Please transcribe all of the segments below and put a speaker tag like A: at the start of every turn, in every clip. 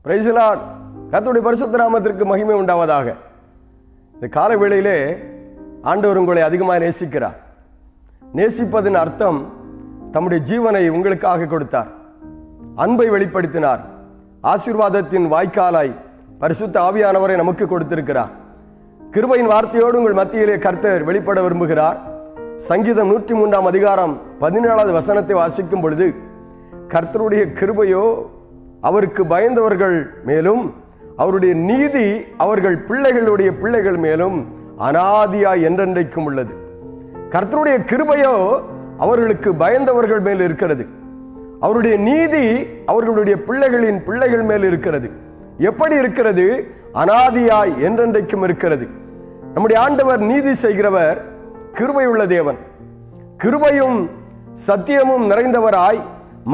A: Praise the Lord. கர்த்தருடைய பரிசுத்த நாமத்திற்கு மகிமை உண்டாவதாக. இந்த கால வேளையிலே ஆண்டவர் உங்களை அதிகமாக நேசிக்கிறார். நேசிப்பதன் அர்த்தம் தம்முடைய ஜீவனை உங்களுக்காக கொடுத்தார், அன்பை வெளிப்படுத்தினார், ஆசீர்வாதத்தின் வாய்க்காலாய் பரிசுத்த ஆவியானவரை நமக்கு கொடுத்திருக்கிறார். கிருபையின் வார்த்தையோடு உங்கள் மத்தியிலே கர்த்தர் வெளிப்பட விரும்புகிறார். சங்கீதம் 103 அதிகாரம் 17வது வசனத்தை வாசிக்கும் பொழுது, கர்த்தருடைய கிருபையோ அவருக்கு பயந்தவர்கள் மேலும் அவருடைய நீதி அவர்கள் பிள்ளைகளுடைய பிள்ளைகள் மேலும் அனாதியாய் என்றென்றைக்கும் உள்ளது. கர்த்தருடைய கிருபையோ அவர்களுக்கு பயந்தவர்கள் மேல் இருக்கிறது, அவருடைய நீதி அவர்களுடைய பிள்ளைகளின் பிள்ளைகள் மேல் இருக்கிறது. எப்படி இருக்கிறது? அனாதியாய் என்றென்றைக்கும் இருக்கிறது. நம்முடைய ஆண்டவர் நீதி செய்கிறவர், கிருபை உள்ள தேவன். கிருபையும் சத்தியமும் நிறைந்தவராய்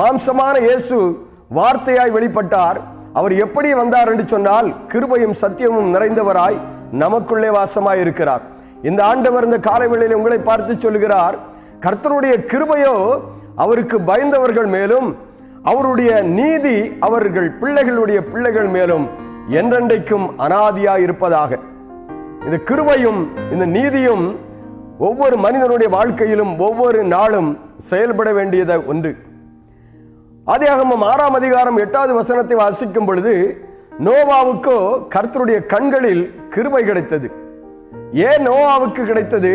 A: மாம்சமான இயேசு வார்த்தையாய் வெளிப்பட்டார். அவர் எப்படி வந்தார் என்று சொன்னால், கிருபையும் சத்தியமும் நிறைந்தவராய் நமக்குள்ளே வாசமாய் இருக்கிறார். இந்த ஆண்டவர் இந்த காலைவேளையில் உங்களை பார்த்து சொல்கிறார், கர்த்தருடைய கிருபையோ அவருக்கு பயந்தவர்கள் மேலும் அவருடைய நீதி அவர்கள் பிள்ளைகளுடைய பிள்ளைகள் மேலும் என்றென்றைக்கும் அனாதியாய் இருப்பதாக. இந்த கிருபையும் இந்த நீதியும் ஒவ்வொரு மனிதனுடைய வாழ்க்கையிலும் ஒவ்வொரு நாளும் செயல்பட வேண்டியது ஒன்று. ஆதியாகமம் 6 அதிகாரம் 8வது வசனத்தை வாசிக்கும் பொழுது, நோவாவுக்கோ கர்த்தருடைய கண்களில் கிருபை கிடைத்தது. ஏன் நோவாவுக்கு கிடைத்தது?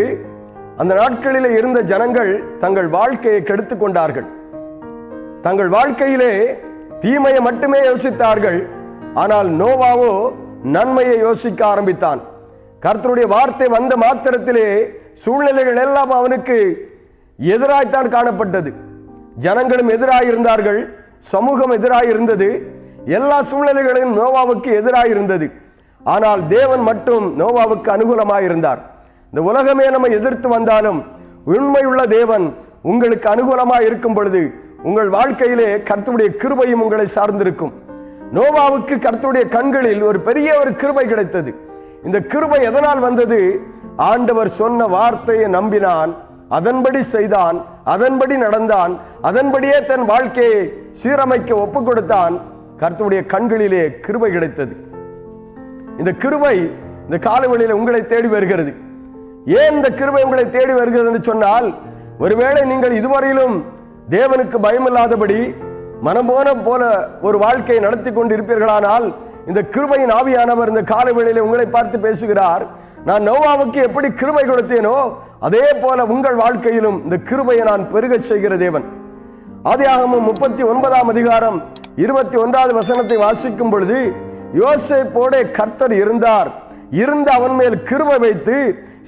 A: அந்த நாட்களிலே இருந்த ஜனங்கள் தங்கள் வாழ்க்கையை கெடுத்து கொண்டார்கள். தங்கள் வாழ்க்கையிலே தீமையை மட்டுமே யோசித்தார்கள். ஆனால் நோவாவோ நன்மையை யோசிக்க ஆரம்பித்தான். கர்த்தருடைய வார்த்தை வந்த மாத்திரத்திலே சூழ்நிலைகள் எல்லாம் அவனுக்கு எதிராய்த்தான் காணப்பட்டது. ஜனங்களும் எதிராயிருந்தார்கள், சமூகம் எதிராயிருந்தது, எல்லா சூழ்நிலைகளும் நோவாவுக்கு எதிராயிருந்தது. ஆனால் தேவன் மட்டும் நோவாவுக்கு அனுகூலமாயிருந்தார். இந்த உலகமே நம்ம எதிர்த்து வந்தாலும் உண்மையுள்ள தேவன் உங்களுக்கு அனுகூலமாக இருக்கும் பொழுது உங்கள் வாழ்க்கையிலே கர்த்தருடைய கிருபையும் உங்களை சார்ந்திருக்கும். நோவாவுக்கு கர்த்தருடைய கண்களில் ஒரு பெரிய ஒரு கிருபை கிடைத்தது. இந்த கிருபை எதனால் வந்தது? ஆண்டவர் சொன்ன வார்த்தையை நம்பினான், அதன்படி செய்தான், அதன்படி நடந்தான், அதன்படியே தன் வாழ்க்கையை சீரமைக்க ஒப்பு கொடுத்தான். கர்த்தருடைய கண்களிலே கிருபை கிடைத்தது. இந்த கிருபை இந்த காலவெளியில் உங்களை தேடி வருகிறது. ஏன் இந்த கிருபை உங்களை தேடி வருகிறது என்று சொன்னால், ஒருவேளை நீங்கள் இதுவரையிலும் தேவனுக்கு பயமில்லாதபடி மனம்போன போல ஒரு வாழ்க்கையை நடத்தி கொண்டு இருப்பீர்களானால், இந்த கிருபையின் ஆவியானவர் இந்த காலவெளியில் உங்களை பார்த்து பேசுகிறார். நான் நோவாவுக்கு எப்படி கிருபை கொடுத்தேனோ அதே போல உங்கள் வாழ்க்கையிலும் இந்த கிருபையை நான் பெருகச் செய்கிற தேவன். ஆதியாகமம் 39 அதிகாரம் 21வது வசனத்தை வாசிக்கும் பொழுது, யோசேப்போடே கர்த்தர் இருந்தார், இருந்து அவன் மேல் கிருபை வைத்து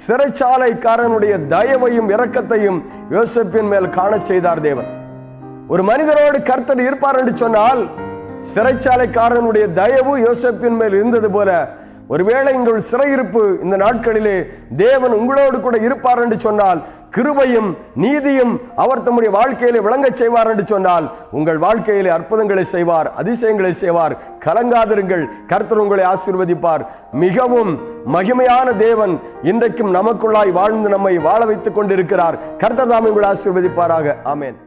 A: சிறைச்சாலைக்காரனுடைய தயவையும் இரக்கத்தையும் யோசேப்பின் மேல் காணச் செய்தார் தேவன். ஒரு மனிதனோடு கர்த்தர் இருப்பார் என்று சொன்னால், சிறைச்சாலைக்காரனுடைய தயவு யோசேப்பின் மேல் இருந்தது போல, ஒருவேளை உங்கள் சிறையிருப்பு இந்த நாட்களிலே தேவன் உங்களோடு கூட இருப்பார் என்று சொன்னால், கிருபையும் நீதியும் அவர் தம்முடைய வாழ்க்கையிலே விளங்கச் செய்வார் என்று சொன்னால், உங்கள் வாழ்க்கையிலே அற்புதங்களை செய்வார், அதிசயங்களை செய்வார். கலங்காதிருங்கள், கர்த்தர் உங்களை ஆசீர்வதிப்பார். மிகவும் மகிமையான தேவன் இன்றைக்கும் நமக்குள்ளாய் வாழ்ந்து நம்மை வாழ வைத்துக் கொண்டிருக்கிறார். கர்த்தர் தாமே உங்களை ஆசீர்வதிப்பாராக. ஆமென்.